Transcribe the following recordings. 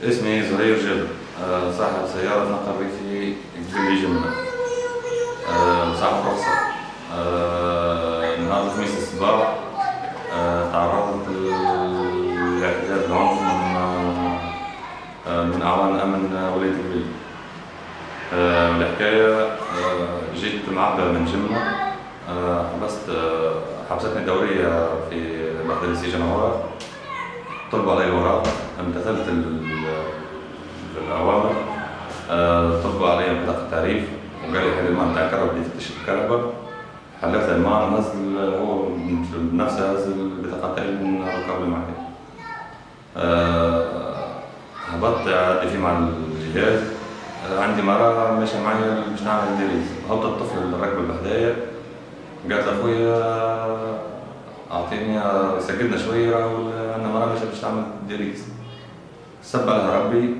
اسمي زهير جابر، صاحب سيارة نقل ريفي جديد جملة، صاحب رخصة. نهار الخميس الصباح تعرضت لاعتداء العنف من أعوان أمن ولاية البيل. الحكاية جيت معبى من جملة، حبستني دورية في بحر السجن عورة، طلبوا علي الأوراق، امتثلت الأوامر. طلبوا علي بطاقة التعريف وقال لي حل الماء بتاع الكهرباء، بديت تكتشف الكهرباء، حلفت الماء نزل هو بنفسه هز البطاقتين من الركاب اللي معي. هبطت عادي فيه مع الجهاز، عندي مرة ماشية معي باش نعمل ديريز، هبط الطفل اللي راكب بحدايا، قالت لأخويا أعطيني سجلنا شوية عندنا مرة باش تعمل ديريز. سب عليها ربي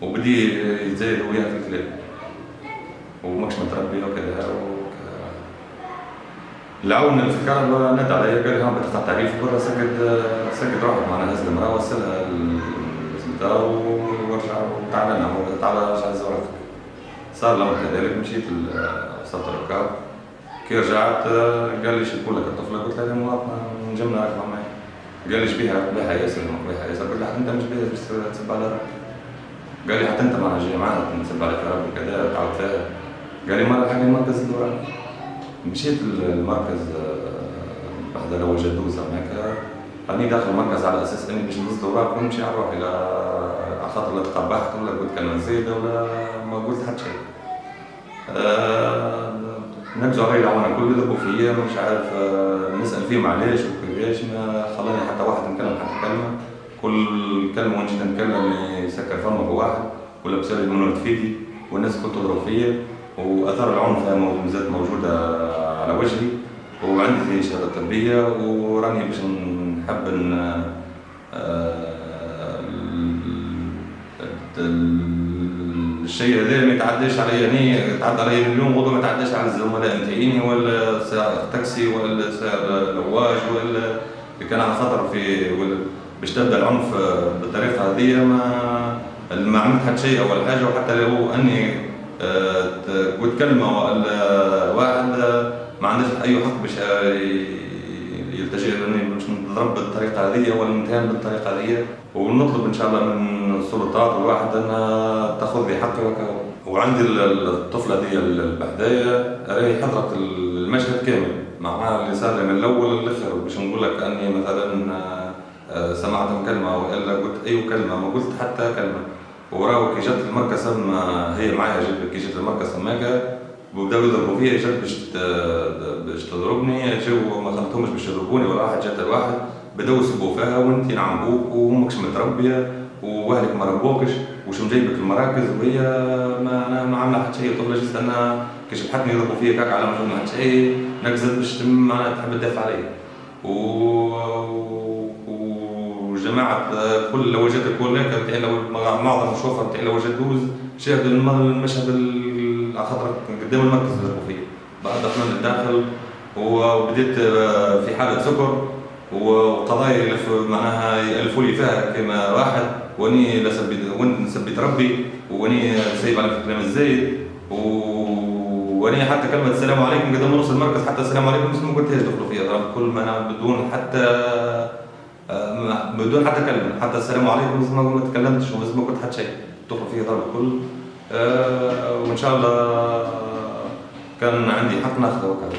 وبدي يتزايد وياها في الكلام وماكش متربي وكذا العون في الكهرباء نادى عليا قال لي هون بتقطع تعريف برا، سجل روحك معنا، هز المرأة وصلها للسلطة وارجع وتعالى لنا تعالى ارجع هز ورقتك. صار الأمر كذلك، مشيت وصلت الركاب، كي رجعت قال لي شنو لك الطفلة؟ قلت له مواطنة من جملة راكبة معي. قال لي شبيها؟ بها ياسر بها ياسر. قلت له حتى انت مش بيها باش تسب على ربي. قال لي حتى انت معنا جاي معنا تسب عليك ربي كذا تعاود فيها. قال لي مرة الحقني المركز الدوراني. مشيت المركز بعد لو جدوز هناك، راني داخل المركز على اساس اني باش ندز الاوراق ونمشي على روحي، لا على خاطر لا تقبحت ولا قلت كلمة زايدة ولا ما قلت حتى شيء. نرجعوا علي العوانة الكل يضربوا فيا، مش عارف نسأل فيهم علاش وكيفاش، ما خلاني حتى واحد نتكلم حتى كلمة. كل كلمة وين جيت نتكلم يسكر فمه بواحد ولا بسالي منو تفيدي، والناس الكل تضرب فيا، وأثار العنف مازالت موجودة على وجهي، وعندي شهادة طبية وراني باش نحب الشيء هذا ما يتعداش عليا، اني يتعدى عليا اليوم غدوه ما يتعداش على الزملاء نتاعيني ولا سائق تاكسي ولا سائق لواج ولا اللي كان على خطر في باش تبدا العنف بالطريقه هذه. ما عملت حتى شيء اول حاجه، وحتى لو اني قلت كلمه ولا واحد ما عنديش اي حق باش يلتجئ اني باش نضرب بالطريقه هذه ولا نتهم بالطريقه هذه. ونطلب ان شاء الله من السلطات والواحد انها تاخذ لي حقي وكذا. وعندي الطفله دي البحدايه راهي حضرت المشهد كامل مع اللي صار من الاول للاخر، باش نقول لك اني مثلا سمعت كلمه والا قلت اي كلمه، ما قلت حتى كلمه. وراو كي جات المركز هي معايا كي جات المركز هناك وبداو يضربوا فيا، جات باش تضربني، جاو ما خلتهمش باش يضربوني ولا واحد، جات الواحد بداو يسبوا فيها وانت نعم بوك وامكش متربيه واهلك ما ربوكش وش مجيبك المراكز، وهي ما عامله حتى شيء. طفله جيت انا كي شبحتني يضربوا فيا كاك على ما فهمنا حتى شيء، نقزت باش معناها تحب تدافع عليا. وجماعه كل لوجات الكل معظم الشوفه نتاع لوجات دوز شاهدوا المشهد على خاطر قدام المركز ضربوا فيا. بعد دخلنا للداخل وبديت في حاله سكر وقضايا معناها يألفوا لي فيها كما واحد، واني سبيت ربي واني سايب على الكلام الزايد، واني حتى كلمه السلام عليكم قدام نص المركز حتى السلام عليكم ما قلتهاش، دخلوا فيها ضرب كل ما انا بدون حتى كلمه، حتى السلام عليكم ما تكلمتش وما قلت حتى شيء، دخلوا فيها ضرب الكل. وان شاء الله كان عندي حق ناخذه وكذا.